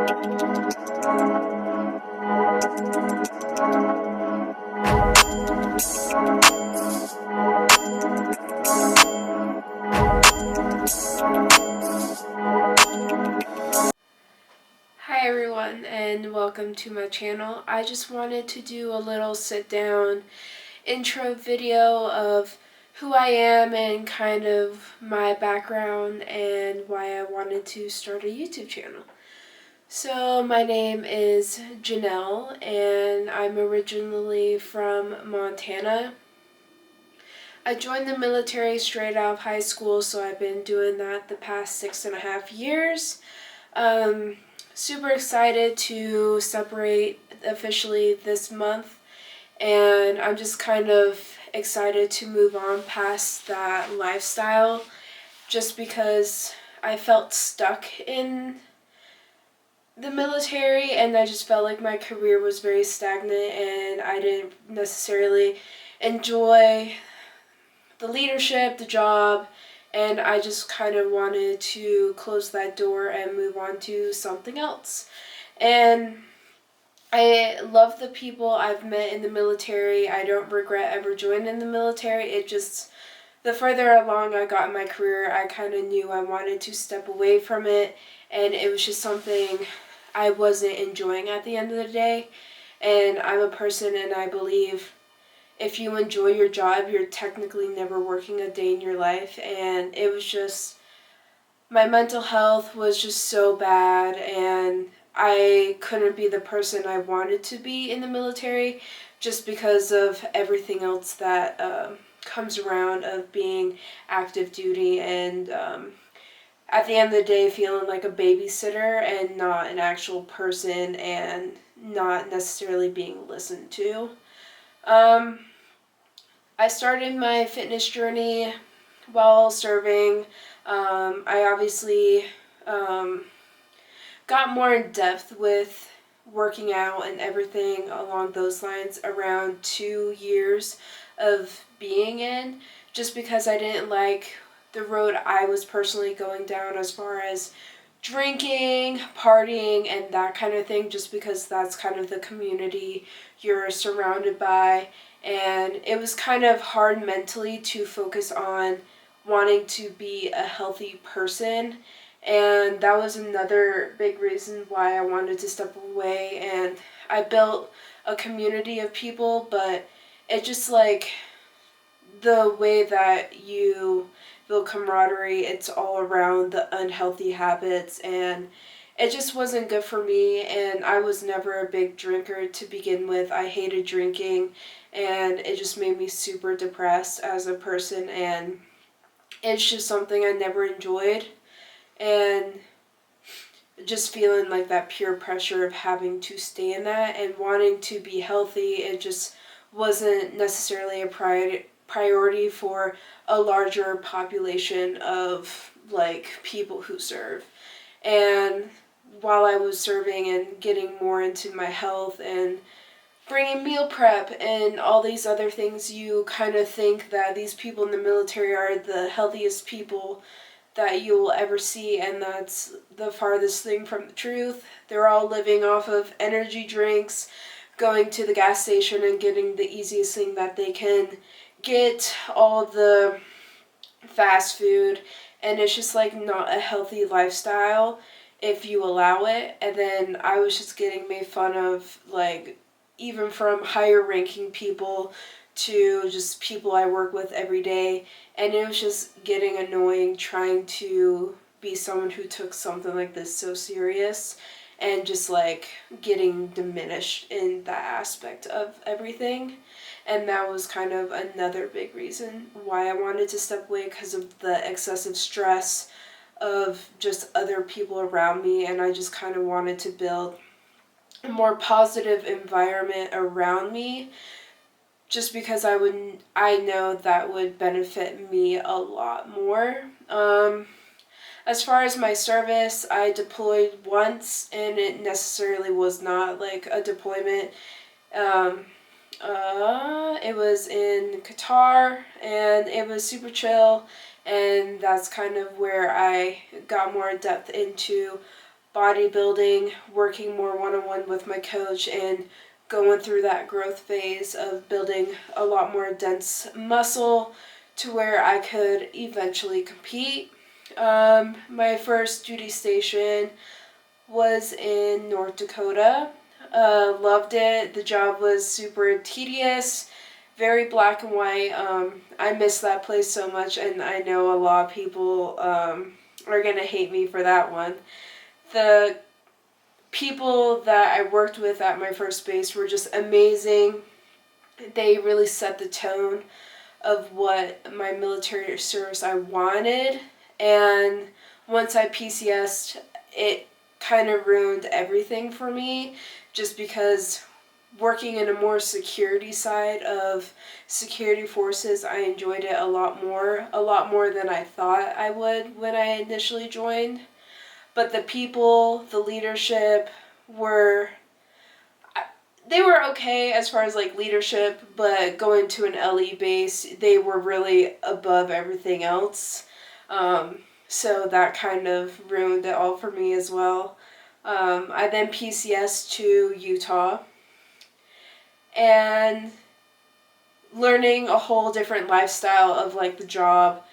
Hi everyone and welcome to my channel. I just wanted to do a little sit down intro video of who I am and kind of my background and why I wanted to start a YouTube channel. So my name is Janelle and I'm originally from Montana. I joined the military straight out of high school, so I've been doing that the past 6.5 years. Super excited to separate officially this month, and I'm just kind of excited to move on past that lifestyle just because I felt stuck in the military and I just felt like my career was very stagnant and I didn't necessarily enjoy the leadership, the job, and I just kind of wanted to close that door and move on to something else. And I love the people I've met in the military. I don't regret ever joining the military. It just, the further along I got in my career, I kind of knew I wanted to step away from it, and it was just something I wasn't enjoying at the end of the day. And I'm a person, and I believe if you enjoy your job, you're technically never working a day in your life. And it was just, my mental health was just so bad and I couldn't be the person I wanted to be in the military just because of everything else that comes around of being active duty and at the end of the day feeling like a babysitter and not an actual person and not necessarily being listened to. I started my fitness journey while serving. I obviously got more in depth with working out and everything along those lines around 2 years of being in, just because I didn't like the road I was personally going down as far as drinking, partying, and that kind of thing, just because that's kind of the community you're surrounded by. And it was kind of hard mentally to focus on wanting to be a healthy person. And that was another big reason why I wanted to step away. And I built a community of people, but it just like the way that you build camaraderie, it's all around the unhealthy habits, and it just wasn't good for me. And I was never a big drinker to begin with. I hated drinking and it just made me super depressed as a person, and it's just something I never enjoyed. And just feeling like that peer pressure of having to stay in that and wanting to be healthy, it just wasn't necessarily a priority for a larger population of like people who serve. And while I was serving and getting more into my health and bringing meal prep and all these other things, you kind of think that these people in the military are the healthiest people that you will ever see, and that's the farthest thing from the truth. They're all living off of energy drinks, going to the gas station and getting the easiest thing that they can get, all the fast food, and it's just like not a healthy lifestyle if you allow it. And then I was just getting made fun of, like, even from higher ranking people to just people I work with every day, and it was just getting annoying trying to be someone who took something like this so serious and just like getting diminished in that aspect of everything. And that was kind of another big reason why I wanted to step away, because of the excessive stress of just other people around me, and I just kind of wanted to build a more positive environment around me, just because I know that would benefit me a lot more. As far as my service, I deployed once, and it necessarily was not like a deployment. It was in Qatar, and it was super chill, and that's kind of where I got more depth into bodybuilding, working more one-on-one with my coach, and going through that growth phase of building a lot more dense muscle to where I could eventually compete. My first duty station was in North Dakota. Loved it. The job was super tedious, very black and white. I miss that place so much, and I know a lot of people are going to hate me for that one. The people that I worked with at my first base were just amazing. They really set the tone of what my military service I wanted, and once I PCS'd, it kind of ruined everything for me, just because working in a more security side of security forces, I enjoyed it a lot more than I thought I would when I initially joined. But the people, the leadership were, they were okay as far as like leadership, but going to an LE base, they were really above everything else. So that kind of ruined it all for me as well. I then PCS to Utah, and learning a whole different lifestyle of like the job,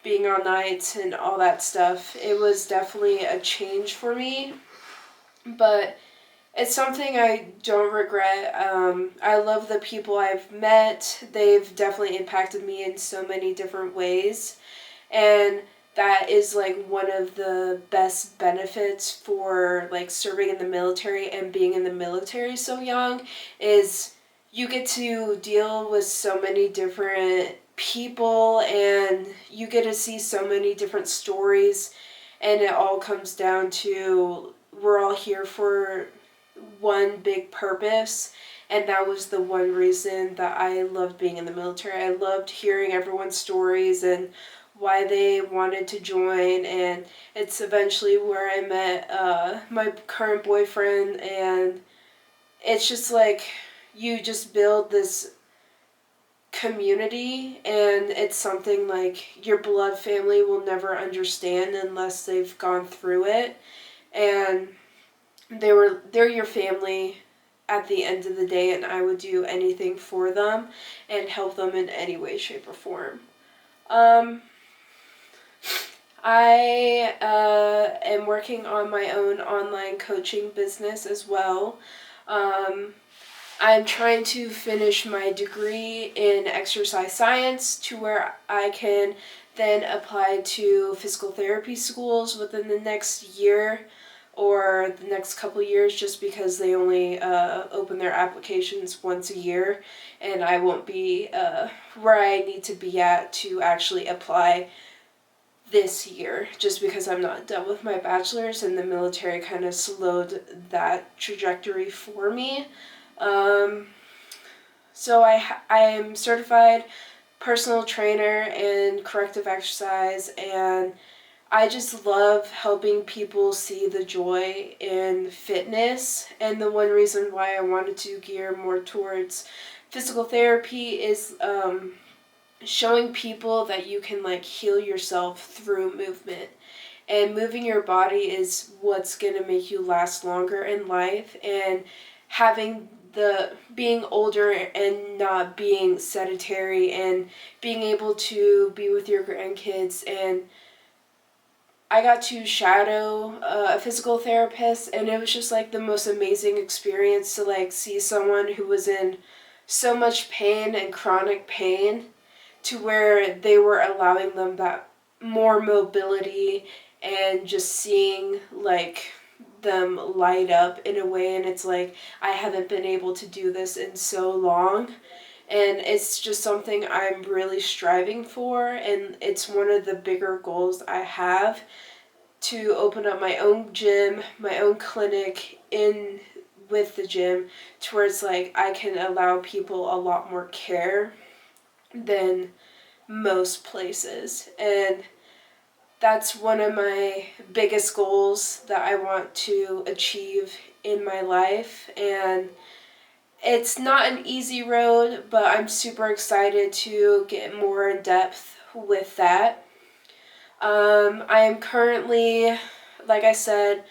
being on nights and all that stuff. It was definitely a change for me, but it's something I don't regret. I love the people I've met. They've definitely impacted me in so many different ways, and that is like one of the best benefits for like serving in the military and being in the military so young, is you get to deal with so many different people, and you get to see so many different stories, and it all comes down to we're all here for one big purpose. And that was the one reason that I loved being in the military. I loved hearing everyone's stories and why they wanted to join, and it's eventually where I met my current boyfriend, and it's just like you just build this community, and it's something like your blood family will never understand unless they've gone through it, and they're your family at the end of the day, and I would do anything for them and help them in any way, shape, or form. I am working on my own online coaching business as well. I'm trying to finish my degree in exercise science to where I can then apply to physical therapy schools within the next year or the next couple years, just because they only open their applications once a year, and I won't be where I need to be at to actually apply this year, just because I'm not done with my bachelor's, and the military kind of slowed that trajectory for me. So I'm certified personal trainer in corrective exercise, and I just love helping people see the joy in fitness. And the one reason why I wanted to gear more towards physical therapy is showing people that you can like heal yourself through movement, and moving your body is what's going to make you last longer in life, and having the being older and not being sedentary, and being able to be with your grandkids. And I got to shadow a physical therapist, and it was just like the most amazing experience to like see someone who was in so much pain and chronic pain, to where they were allowing them that more mobility, and just seeing like them light up in a way. And it's like, I haven't been able to do this in so long, and it's just something I'm really striving for, and it's one of the bigger goals I have, to open up my own gym, my own clinic in with the gym, to where it's like I can allow people a lot more care than most places. And that's one of my biggest goals that I want to achieve in my life. And it's not an easy road, but I'm super excited to get more in depth with that. I am currently, like I said,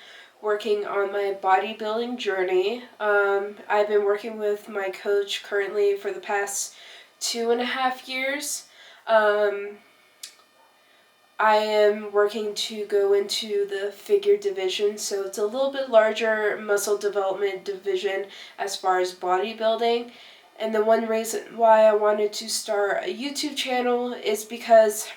working on my bodybuilding journey. I've been working with my coach currently for the past 2.5 years. I am working to go into the figure division, so it's a little bit larger muscle development division as far as bodybuilding. And the one reason why I wanted to start a YouTube channel is because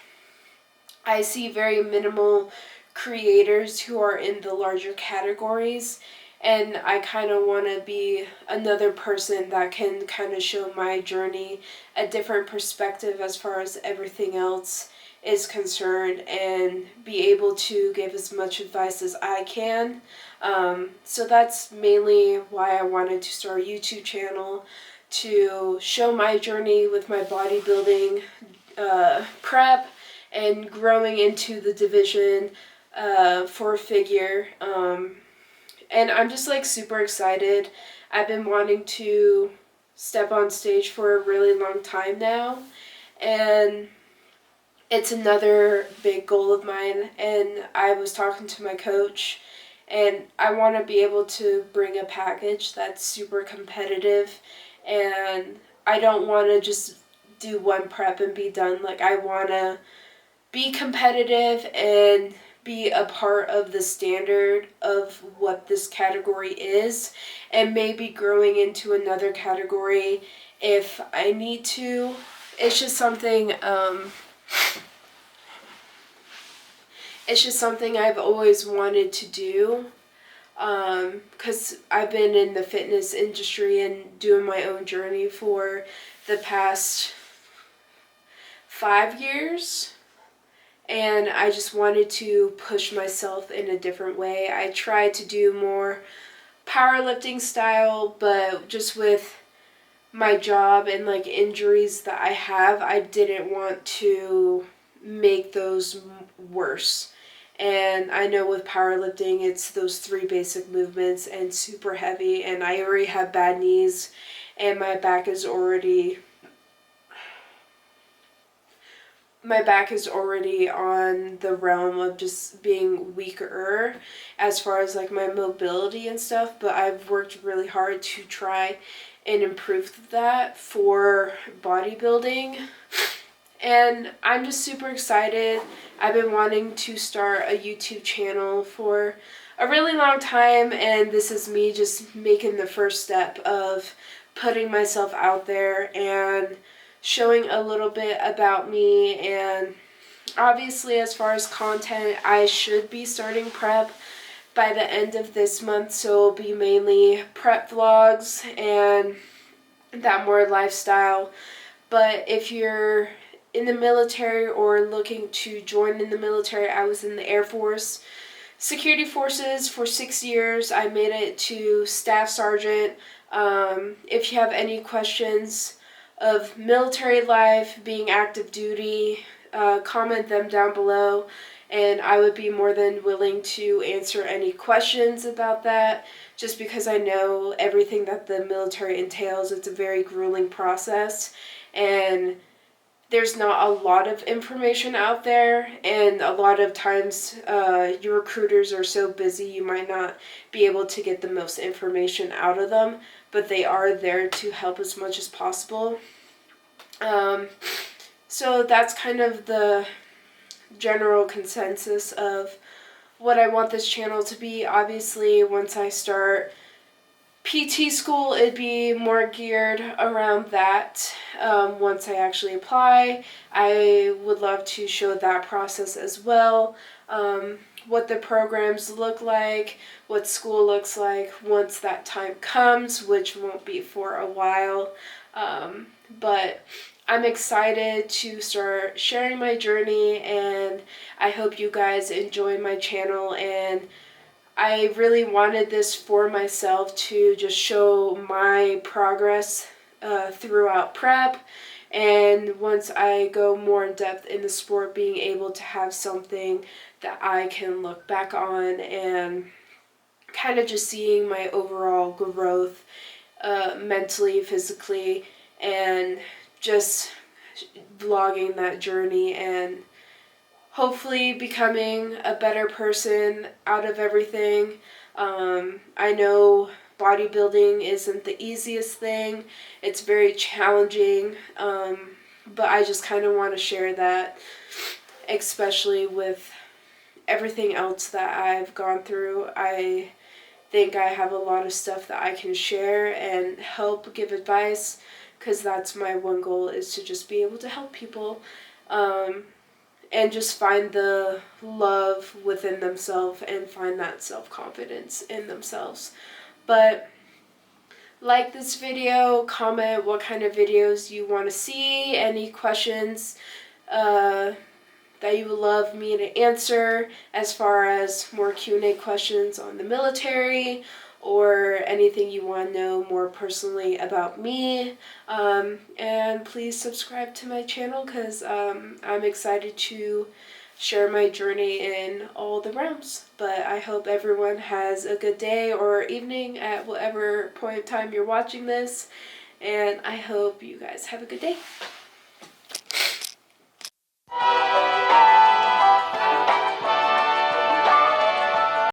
I see very minimal creators who are in the larger categories, and I kind of want to be another person that can kind of show my journey a different perspective as far as everything else is concerned, and be able to give as much advice as I can. So that's mainly why I wanted to start a YouTube channel, to show my journey with my bodybuilding prep and growing into the division for figure. And I'm just like super excited. I've been wanting to step on stage for a really long time now, and it's another big goal of mine. And I was talking to my coach, and I want to be able to bring a package that's super competitive, and I don't want to just do one prep and be done. Like, I want to be competitive and be a part of the standard of what this category is, and maybe growing into another category if I need to. It's just something I've always wanted to do, because I've been in the fitness industry and doing my own journey for the past 5 years. And I just wanted to push myself in a different way. I tried to do more powerlifting style, but just with my job and like injuries that I have, I didn't want to make those worse. And I know with powerlifting, it's those 3 basic movements and super heavy, and I already have bad knees, and my back is already on the realm of just being weaker as far as like my mobility and stuff. But I've worked really hard to try and improve that for bodybuilding, and I'm just super excited. I've been wanting to start a YouTube channel for a really long time, and this is me just making the first step of putting myself out there and showing a little bit about me. And obviously, as far as content, I should be starting prep by the end of this month, so it'll be mainly prep vlogs and that more lifestyle. But if you're in the military or looking to join in the military, I was in the Air Force Security Forces for 6 years. I made it to Staff Sergeant. If you have any questions of military life, being active duty, comment them down below, and I would be more than willing to answer any questions about that, just because I know everything that the military entails. It's a very grueling process, and there's not a lot of information out there, and a lot of times your recruiters are so busy you might not be able to get the most information out of them, but they are there to help as much as possible. So that's kind of the general consensus of what I want this channel to be. Obviously, once I start PT school, it'd be more geared around that. Once I actually apply, I would love to show that process as well. What the programs look like, what school looks like once that time comes, which won't be for a while. But I'm excited to start sharing my journey, and I hope you guys enjoy my channel. And I really wanted this for myself, to just show my progress throughout prep, and once I go more in depth in the sport, being able to have something that I can look back on, and kind of just seeing my overall growth mentally, physically, and just vlogging that journey, and hopefully becoming a better person out of everything. I know bodybuilding isn't the easiest thing. It's very challenging, but I just kind of want to share that, especially with everything else that I've gone through. I think I have a lot of stuff that I can share and help give advice, because that's my one goal, is to just be able to help people, and just find the love within themselves and find that self-confidence in themselves. But like this video, comment what kind of videos you want to see, any questions that you would love me to answer, as far as more Q&A questions on the military, or anything you want to know more personally about me. And please subscribe to my channel, because I'm excited to share my journey in all the realms. But I hope everyone has a good day or evening at whatever point in time you're watching this, and I hope you guys have a good day.